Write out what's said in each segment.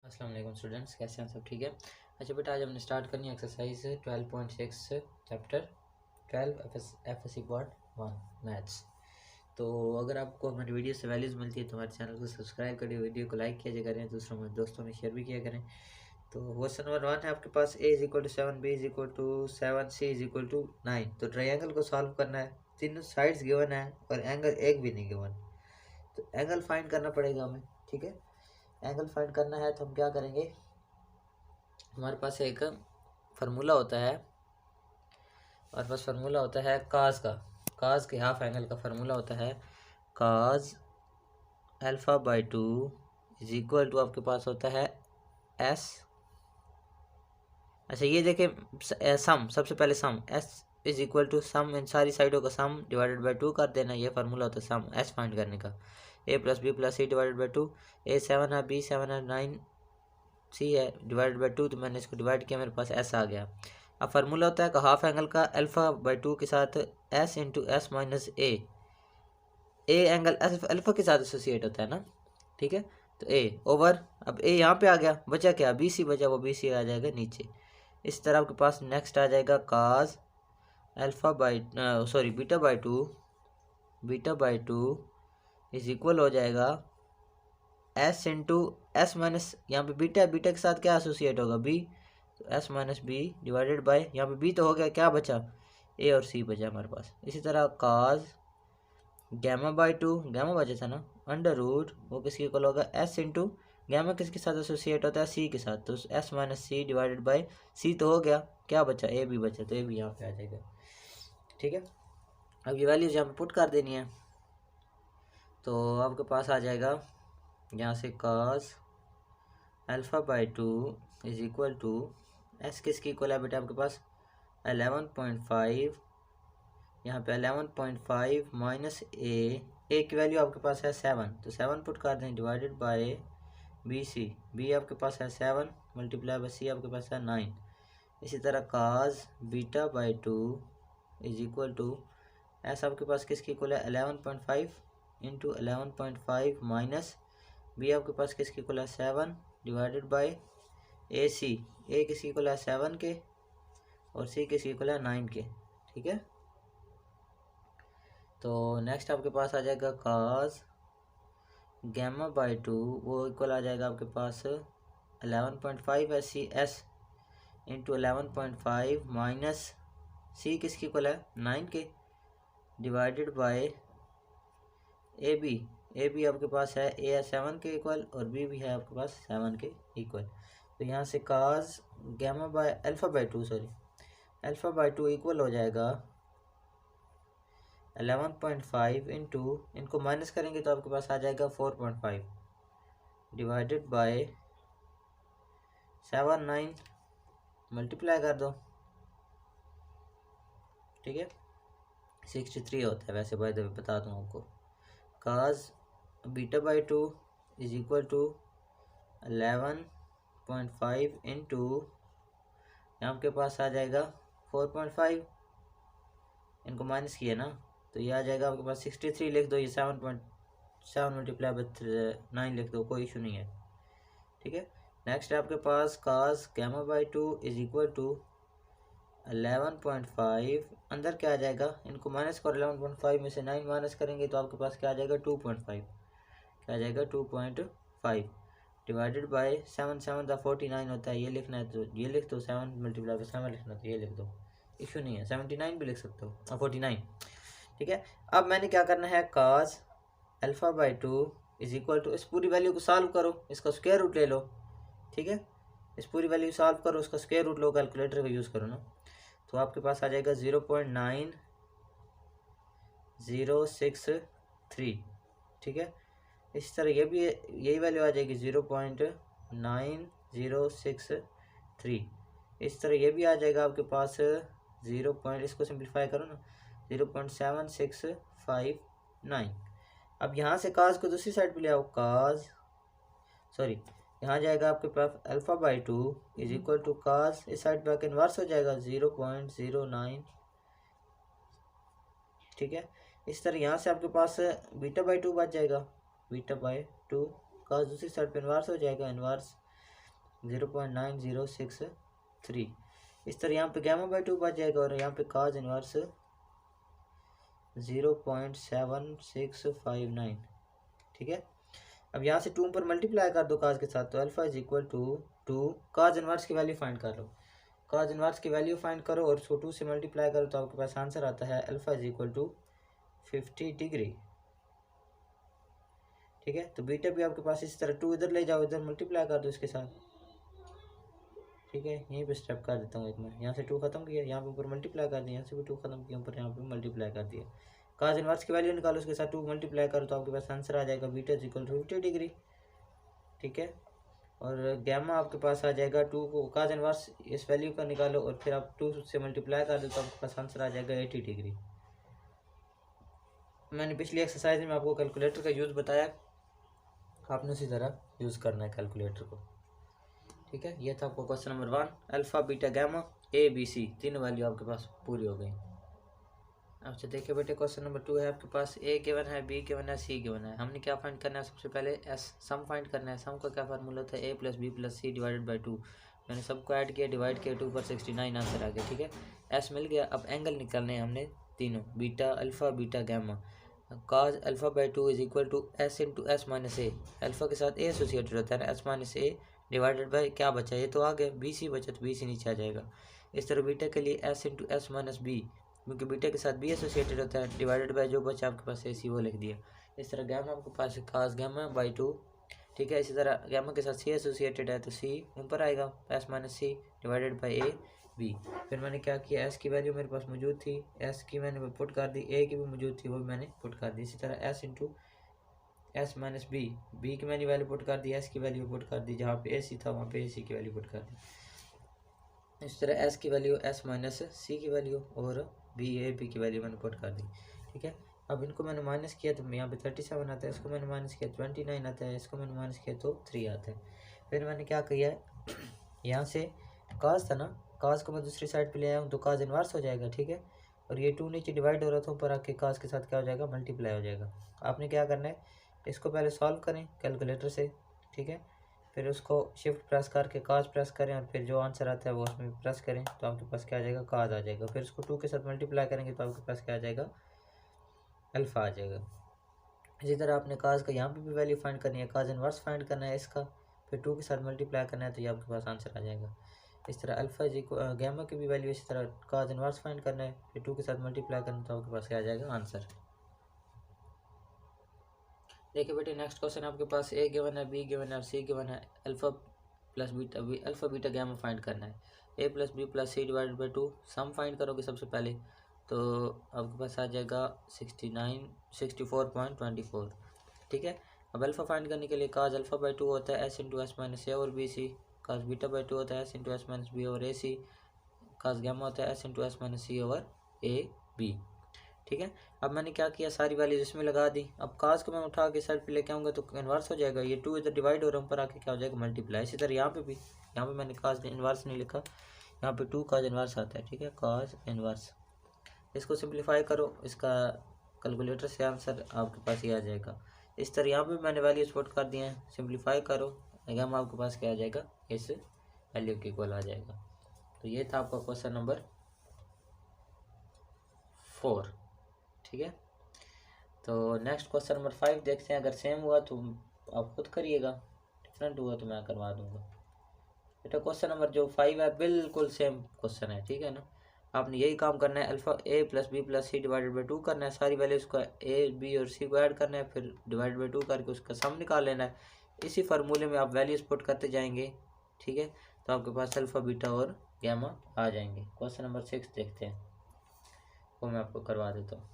अस्सलाम वालेकुम स्टूडेंट्स, कैसे हैं सब? ठीक है। अच्छा बेटा, आज हमने स्टार्ट करनी है exercise 12.6 chapter 12 F S C part 1 maths. तो अगर आपको हमारी वीडियो से वैल्यूज़ मिलती है तो हमारे चैनल को सब्सक्राइब करिए, वीडियो को लाइक किया करें, दूसरों में दोस्तों में शेयर भी किया करें। तो क्वेश्चन नंबर 1 है आपके पास, a is equal to 7, b is equal to 7, c is equal to 9। तो ट्रायंगल को सॉल्व करना है, तीनों साइड्स गिवन है और एंगल एक भी नहीं गिवन, तो एंगल फाइंड करना पड़ेगा हमें। ठीक है, एंगल फाइंड करना है तो हम क्या करेंगे, हमारे पास एक फार्मूला होता है, हमारे पास फार्मूला होता है काज का। काज के हाफ एंगल का फार्मूला होता है cos alpha by 2 is equal to आपके पास होता है एस। अच्छा ये देखें, सम, सबसे पहले सम S is equal to some, इन सारी साइडों का सम डिवाइडेड बाई 2 कर देना। ये फार्मूला होता है सम एस फाइंड करने का। A plus B plus C divided by 2, A 7 है, बी 7 है, 9 सी है, डिवाइडेड बाई 2, तो मैंने इसको डिवाइड किया, मेरे पास एस आ गया। अब फार्मूला होता है कि हाफ एंगल का अल्फा बाई 2 के साथ S into S minus A angle alpha के साथ एसोसिएट होता है ना। ठीक है, तो ए ओवर, अब ए यहाँ पे आ गया, बचा क्या, बी सी बचा, वो बी सी आ जाएगा नीचे। इस तरह आपके पास नेक्स्ट आ जाएगा काज alpha by sorry beta by two is equal हो जाएगा एस इंटू एस माइनस, यहाँ पे बीटा है, बीटा के साथ क्या एसोसिएट होगा, बी, तो S minus B divided by, यहाँ पे बी तो हो गया, क्या बचा, ए और सी बचा हमारे पास। इसी तरह काज गैमा बाई 2, गैमा बचा था ना, अंडर रूट, वो किसके इक्वल होगा, एस इंटू गैमा किसके साथ एसोसिएट होता है, सी के साथ, तो S minus C divided by C तो हो गया, क्या बचा, ए भी बचा, तो ए भी यहाँ पे आ जाएगा। ठीक है, अब ये वैल्यूज यहाँ पे पुट कर देनी है, तो आपके पास आ जाएगा यहाँ से cos alpha by 2 is equal to S किसकी इक्वल है बेटा आपके पास 11.5, यहाँ पे 11.5 माइनस ए की वैल्यू आपके पास है 7, तो 7 पुट कर दें divided by B C, B आपके पास है 7 मल्टीप्लाई बाय सी आपके पास है 9। इसी तरह cos beta by 2 is equal to S आपके पास किसकी इक्वल है 11.5 इंटू 11.5 माइनस बी आपके पास किसकी इक्वल है 7 डिवाइडेड बाय ए सी, ए किसकी इक्वल है 7 के और सी किसकी इक्वल है 9 के। ठीक है, तो नेक्स्ट आपके पास आ जाएगा काज गैमा बाई 2, वो इक्वल आ जाएगा आपके पास 11.5 है सी एस इंटू 11.5 माइनस सी किसकी इक्वल है 9 के डिवाइडेड बाय ए बी आपके पास है, ए है 7 के इक्वल और बी भी है आपके पास 7 के इक्वल। तो यहाँ से cos gamma by alpha by 2 alpha by 2 equal हो जाएगा 11.5 इंटू, इनको माइनस करेंगे तो आपके पास आ जाएगा 4.5 डिवाइडेड बाय 7 9 मल्टीप्लाई कर दो। ठीक है, 63 होता है वैसे, बाय द वे बता दूँ आपको। Cos beta by 2 is equal to 11.5 into, यहाँ आपके पास आ जाएगा 4.5, इनको माइनस किया ना, तो ये आ जाएगा आपके पास 63 लिख दो, ये 7.7 मल्टीप्लाई बाई 9 लिख दो, कोई इशू नहीं है। ठीक है, नेक्स्ट है आपके पास cos gamma by 2 is equal to 11.5, अंदर क्या आ जाएगा, इनको माइनस करो, 11.5 में से 9 माइनस करेंगे तो आपके पास क्या आ जाएगा 2.5, क्या आ जाएगा 2.5 डिवाइडेड बाय 7 7 का 49 होता है, ये लिखना है तो ये लिख दो, 7 मल्टीप्लाई बाई 7 लिखना तो ये लिख दो, इशू नहीं है, 79 भी लिख सकते हो, 49। ठीक है, अब मैंने क्या करना है, cos alpha by 2 is equal to, इस पूरी वैल्यू को सॉल्व करो, इसका स्क्वायर रूट ले लो। ठीक है, इस पूरी वैल्यू सॉल्व करो, उसका स्क्वायर रूट लो, कैलकुलेटर का यूज़ करो ना, तो आपके पास आ जाएगा 0.9063। ठीक है, इस तरह ये भी यही वैल्यू आ जाएगी 0.9063। इस तरह ये भी आ जाएगा आपके पास 0 पॉइंट, इसको सिंप्लीफाई करो ना, 0.7659। अब यहाँ से काज को दूसरी साइड पे ले आओ, काज सॉरी यहाँ जाएगा आपके पास alpha by 2 is equal to cos, इस साइड पे आके इन्वर्स हो जाएगा 0.09। ठीक है, इस तरह यहाँ से आपके पास बीटा बाई 2 बच जाएगा, बीटा बाई 2 काज दूसरी साइड पे इन्वर्स हो जाएगा, इन्वर्स 0.9063। इस तरह यहाँ पे गामा बाई 2 बच जाएगा और यहाँ पे काज इनवर्स 0.7659। ठीक है, अब यहाँ से 2 पर मल्टीप्लाई कर दो काज के साथ, तो alpha is equal to 2, cos inverse की वैल्यू फाइंड कर लो, काज इनवर्स की वैल्यू फाइंड करो और उसको 2 से मल्टीप्लाई करो तो आपके पास आंसर आता है alpha is equal to 50 degree. ठीक है, तो बीटा भी आपके पास इस तरह 2 इधर ले जाओ, इधर मल्टीप्लाई कर दो इसके साथ। ठीक है, यहीं पे स्टेप कर देता हूँ एक मैं, यहाँ से 2 खत्म किया, यहाँ पे ऊपर मल्टीप्लाई कर दिया, यहाँ से भी 2 खत्म किया, ऊपर यहाँ पे मल्टीप्लाई कर दिया। काज इनवर्स की वैल्यू निकालो, उसके साथ 2 मल्टीप्लाई करो तो आपके पास आंसर आ जाएगा beta is equal to 50 degree. ठीक है, और गैमा आपके पास आ जाएगा 2 को काज इनवर्स इस वैल्यू का निकालो और फिर आप 2 से मल्टीप्लाई कर दो तो आपके पास आंसर आ जाएगा 80 डिग्री। मैंने पिछली एक्सरसाइज में आपको कैलकुलेटर का यूज़ बताया, आपने उसी तरह यूज़ करना है कैलकुलेटर को। ठीक है, ये था आपको question number 1, alpha beta gamma A B C तीनों वैल्यू आपके पास पूरी हो गई। अच्छा देखिए बेटे, क्वेश्चन नंबर 2 है आपके पास, ए गिवन है, बी गिवन है, सी गिवन है। हमने क्या फाइंड करना है, सबसे पहले एस सम फाइंड करना है। सम का क्या फार्मूला था, A plus B plus C divided by 2। मैंने सबको ऐड किया, डिवाइड किया, 2 पर 69 आंसर आ गया। ठीक है, एस मिल गया। अब एंगल निकालने हैं हमने तीनों, beta alpha beta gamma. Cos alpha by 2 is equal to S into S minus A, alpha के साथ ए एसोसिएटेड होता है ना, S minus A divided by क्या बचा, ये तो आ गया, बी सी बचा तो बी सी नीचे आ जाएगा। इस तरह बीटा के लिए S into S minus B, क्योंकि बीटा के साथ बी एसोसिएटेड होता है, डिवाइडेड बाई जो बचा आपके पास ए सी वो लिख दिया। इस तरह गैमा आपके पास काज गैमा बाई 2। ठीक है, इसी तरह गैमा के साथ सी एसोसिएटेड है तो सी ऊपर आएगा, S minus C divided by A B. फिर मैंने क्या किया, एस की वैल्यू मेरे पास मौजूद थी, एस की मैंने पुट कर दी, ए की भी मौजूद थी वो भी मैंने पुट कर दी। इसी तरह S into S minus B, B की मैंने वैल्यू पुट कर दी, एस की वैल्यू पुट कर दी, जहाँ पे ए सी था वहाँ पे ए सी की वैल्यू पुट कर दी। इस तरह एस की वैल्यू एस माइनस सी की वैल्यू और बी ए बी की वैल्यू मैंने पुट कर दी। ठीक है, अब इनको मैंने माइनस किया तो यहाँ पे 37 आता है, इसको मैंने माइनस किया 29 आता है, इसको मैंने माइनस किया तो 3 आता है। फिर मैंने क्या किया है, यहाँ से काज था ना, काज को मैं दूसरी साइड पे ले आया हूँ तो काज इनवर्स हो जाएगा। ठीक है, और ये 2 नीचे डिवाइड हो रहा था, ऊपर आके काज के साथ क्या हो जाएगा, मल्टीप्लाई हो जाएगा। आपने क्या करना है, इसको पहले सॉल्व करें कैलकुलेटर से। ठीक है, फिर उसको शिफ्ट प्रेस करके काज प्रेस करें और फिर जो आंसर आता है वो उसमें प्रेस करें तो आपके पास क्या आ जाएगा, काज आ जाएगा। फिर उसको 2 के साथ मल्टीप्लाई करेंगे तो आपके पास क्या आ जाएगा, अल्फा आ जाएगा। इसी तरह आपने काज का यहाँ पे भी वैल्यू फाइंड करनी है, काज इनवर्स फाइंड करना है इसका, फिर 2 के साथ मल्टीप्लाई करना है तो ये आपके पास आंसर आ जाएगा। इस तरह अल्फा इज इक्वल गैमा की भी वैल्यू इसी तरह काज इनवर्स फाइंड करना है, फिर 2 के साथ मल्टीप्लाई करना तो आपके पास क्या आ जाएगा, आंसर। देखिए बेटे, नेक्स्ट क्वेश्चन आपके पास ए गिवन है, बी गिवन है और सी गिवन है। Alpha plus beta alpha beta gamma find करना है। A plus B plus C divided by 2, sum find करोगे सबसे पहले तो आपके पास आ जाएगा 64.24। ठीक है, अब अल्फा फाइंड करने के लिए काज अल्फा बाई 2 होता है S into S minus A और B C, cos beta by 2 होता है S into S minus B और ए सी, काज गैमा होता है S into S minus C over A B. ठीक है, अब मैंने क्या किया, सारी वैल्यूज इसमें लगा दी। अब काज को मैं उठा के साइड पे लेके आऊँगा तो इन्वर्स हो जाएगा, ये 2 इधर डिवाइड हो रहा है, ऊपर आके क्या हो जाएगा, मल्टीप्लाई। इसी तरह यहाँ पे भी, यहाँ पे मैंने काज इन्वर्स नहीं लिखा, यहाँ पे 2 काज इन्वर्स आता है। ठीक है, काज इन्वर्स, इसको सिंप्लीफाई करो, इसका कैलकुलेटर से आंसर आपके पास ही आ जाएगा। इस तरह यहाँ पे मैंने वैल्यूज पुट कर दिए हैं, सिंप्लीफाई करो, एग्जाम आपके पास क्या आ जाएगा, इस वैल्यू के इक्वल आ जाएगा। तो ये था आपका क्वेश्चन नंबर 4। ठीक है, तो नेक्स्ट क्वेश्चन नंबर 5 देखते हैं। अगर सेम हुआ तो आप खुद करिएगा, डिफरेंट हुआ तो मैं करवा दूंगा। बेटा क्वेश्चन नंबर जो 5 है बिल्कुल सेम क्वेश्चन है। ठीक है ना, आपने यही काम करना है, alpha A plus B plus C divided by 2 करना है, सारी वैल्यूज का ए बी और सी को ऐड करना है, फिर डिवाइड बाई 2 करके उसका सम निकाल लेना है। इसी फार्मूले में आप वैल्यूज पुट करते जाएंगे। ठीक है, तो आपके पास अल्फा बीटा और गैमा आ जाएंगे। क्वेश्चन नंबर 6 देखते हैं, वो मैं आपको करवा देता हूँ।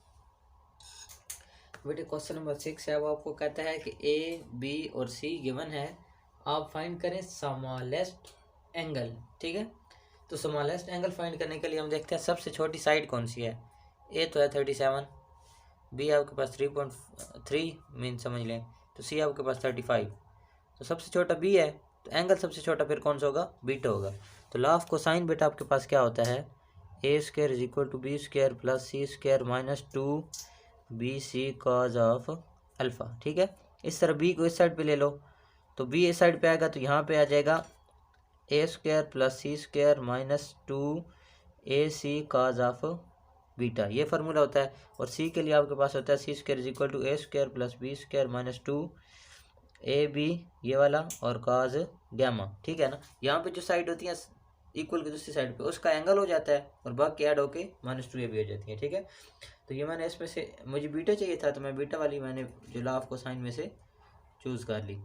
बेटे क्वेश्चन नंबर 6 है, वो आपको कहता है कि ए बी और सी गिवन है, आप फाइंड करें स्मॉलेस्ट एंगल। ठीक है, तो स्मॉलेस्ट एंगल फाइंड करने के लिए हम देखते हैं सबसे छोटी साइड कौन सी है। ए तो है 37, बी आपके पास 3.3 मीन समझ लें, तो सी आपके पास 35, तो सबसे छोटा बी है, तो एंगल सबसे छोटा फिर कौन सा होगा, बीटा होगा। तो लॉ ऑफ कोसाइन बेटा आपके पास क्या होता है, A square is equal to B square plus C square minus 2 B C cos of alpha. ठीक है, इस तरह बी को इस साइड पे ले लो, तो बी इस साइड पे आएगा तो यहाँ पे आ जाएगा A square plus C square minus 2ac cos of beta, ये फार्मूला होता है। और सी के लिए आपके पास होता है C square is equal to A square plus B square minus 2ab ये वाला और cos गामा, ठीक है ना। यहाँ पे जो साइड होती है इक्वल की दूसरी साइड पे उसका एंगल हो जाता है और बाकी ऐड होके -2ab हो जाती है, ठीक है। तो ये मैंने इसमें से मुझे बीटा चाहिए था तो मैं बीटा वाली मैंने जो लॉ ऑफ कोसाइन में से चूज़ कर ली।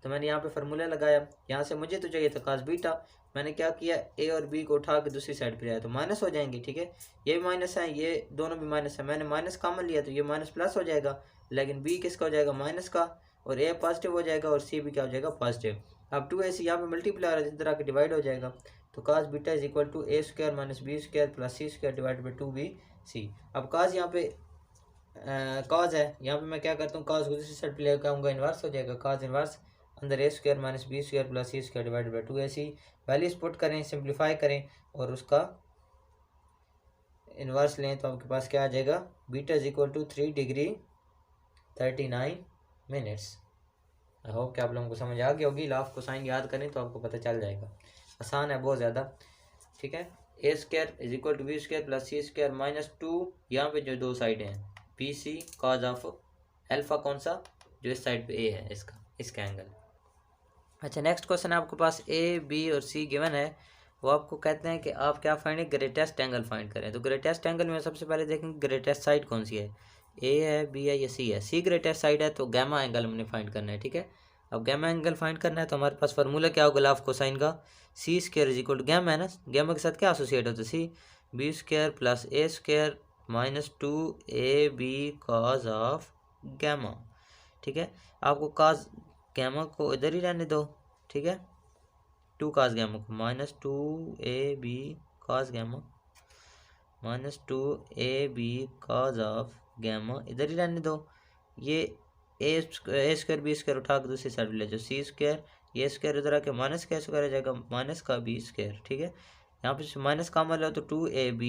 तो मैंने यहाँ पे फार्मूला लगाया, यहाँ से मुझे तो चाहिए था cos बीटा, मैंने क्या किया ए और बी को उठा के दूसरी साइड पे आया तो माइनस हो जाएंगे, ठीक है। ये भी माइनस है, ये दोनों भी माइनस है, मैंने माइनस कॉमन लिया तो ये माइनस प्लस हो जाएगा, लेकिन बी किसका हो जाएगा माइनस का, और ए पॉजिटिव हो जाएगा और सी भी क्या हो जाएगा पॉजिटिव। अब 2ac यहाँ पे मल्टीप्लाई हो रहा है, इस तरह के डिवाइड हो जाएगा। तो cos beta is equal to A square minus B square plus C square divide by 2bc। अब cos यहाँ पे cos है, यहाँ पे मैं क्या करता हूँ cos को दूसरी साइड पे लेकर आऊँगा, इन्वर्स हो जाएगा, cos इन्वर्स अंदर A square minus B square plus C square divided by 2ac। Values put करें, सिंप्लीफाई करें और उसका इन्वर्स लें तो आपके पास क्या आ जाएगा, beta is equal to 3 degree 39 minutes. I hope कि आप लोगों को समझ आ गई होगी। लॉ ऑफ कोसाइन याद करें तो आपको पता चल जाएगा, आसान है बहुत ज़्यादा, ठीक है। A square is equal to B square plus C square minus 2, यहाँ पे जो दो साइड हैं B C cos of alpha, कौन सा जो इस साइड पे ए है इसका एंगल। अच्छा, नेक्स्ट क्वेश्चन आपके पास ए बी और सी गिवन है, वो आपको कहते हैं कि आप क्या फाइंड ग्रेटेस्ट एंगल फाइंड करें। तो ग्रेटेस्ट एंगल में सबसे पहले देखेंगे ग्रेटेस्ट साइड कौन सी है, ए है बी है या सी है। सी ग्रेटेस्ट साइड है तो गामा एंगल हमने फाइंड करना है, ठीक है। अब गामा एंगल फाइंड करना है तो हमारे पास फार्मूला क्या होगा लॉ ऑफ कोसाइन का, C square is equal to gamma है ना, गामा के साथ क्या एसोसिएट होता है C, B square plus A square minus 2ab cos of gamma, ठीक है। आपको कॉज गामा को इधर ही रहने दो, ठीक है, 2 cos गामा को minus 2ab cos gamma minus 2ab cos of gamma इधर ही रहने दो। ये ए स्क्वायर बी स्क्वायर उठा के दूसरी साइड ले जाओ, सी स्क्वायर ये स्क्वायर इधर आके माइनस का स्क्वायर आ जाएगा, माइनस का बी स्क्वायर, ठीक है। यहाँ पे माइनस कॉमन लो तो 2ab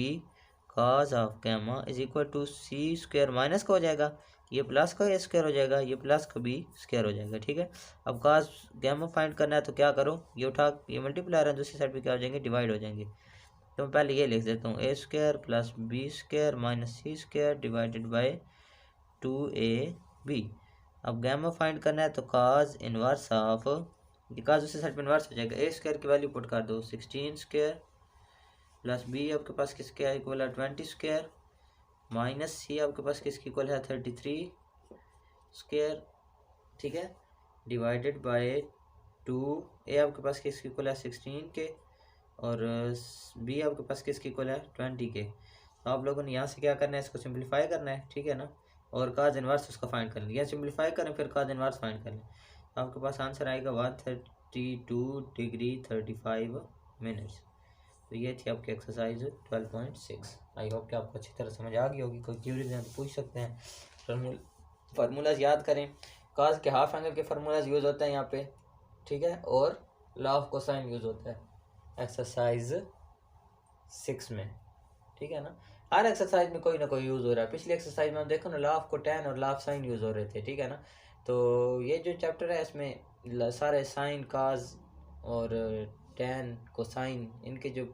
cos of gamma is equal to C square minus का हो जाएगा, ये प्लस का ए स्क्वायर हो जाएगा, ये प्लस का बी स्क्वायर हो जाएगा, ठीक है। अब cos गामा फाइंड करना है तो क्या करो, ये उठा ये मल्टीप्लाई है दूसरी साइड पे क्या हो जाएंगे डिवाइड हो जाएंगे। तो मैं पहले ये लिख देता हूँ A square plus B square minus C square divided by 2ab। अब गामा फाइंड करना है तो cos इनवर्स ऑफ, ये cos दूसरी साइड पे इनवर्स हो जाएगा, ए स्क्वायर की वैल्यू पुट कर दो 16 स्क्वायर प्लस बी आपके पास किसके इक्वल है 20 स्क्वायर माइनस सी आपके पास किसकी इक्वल है 33 स्क्वायर, ठीक है, डिवाइडेड बाय 2। ए आपके पास किसकी इक्वल है 16 के और बी आपके पास किसकी इक्वल है 20 के। तो आप लोगों ने यहाँ से क्या करना है, इसको सिंप्लीफाई करना है, ठीक है ना, और cos इनवर्स उसका फाइंड करना है, या सिंप्लीफाई करें फिर cos इनवर्स फाइंड करें। तो आपके पास आंसर आएगा 132 डिग्री 35 मिनट्स। तो ये थी आपकी एक्सरसाइज 12.6। आई होप कि आपको अच्छी तरह समझ आ गई होगी। कोई क्यूरीज हैं तो पूछ सकते हैं। फार्मूलाज याद करें, cos के हाफ एंगल के फार्मूलाज यूज़ होते हैं यहाँ पे, ठीक है, और लॉ ऑफ कोसाइन यूज़ होता है एक्सरसाइज 6 में, ठीक है ना। हर एक्सरसाइज में कोई ना कोई यूज़ हो रहा है। पिछली एक्सरसाइज में हम देखो ना लॉ ऑफ कोटैन और लॉ ऑफ साइन यूज़ हो रहे थे, ठीक है ना। तो ये जो चैप्टर है इसमें सारे साइन काज और टैन कोसाइन इनके जो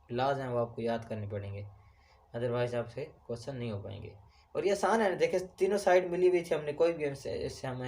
लॉज हैं वो आपको याद करने पड़ेंगे, अदरवाइज आपसे क्वेश्चन नहीं हो पाएंगे। और ये आसान है ना, देखे तीनों साइड मिली हुई थी हमने, कोई भी इससे हम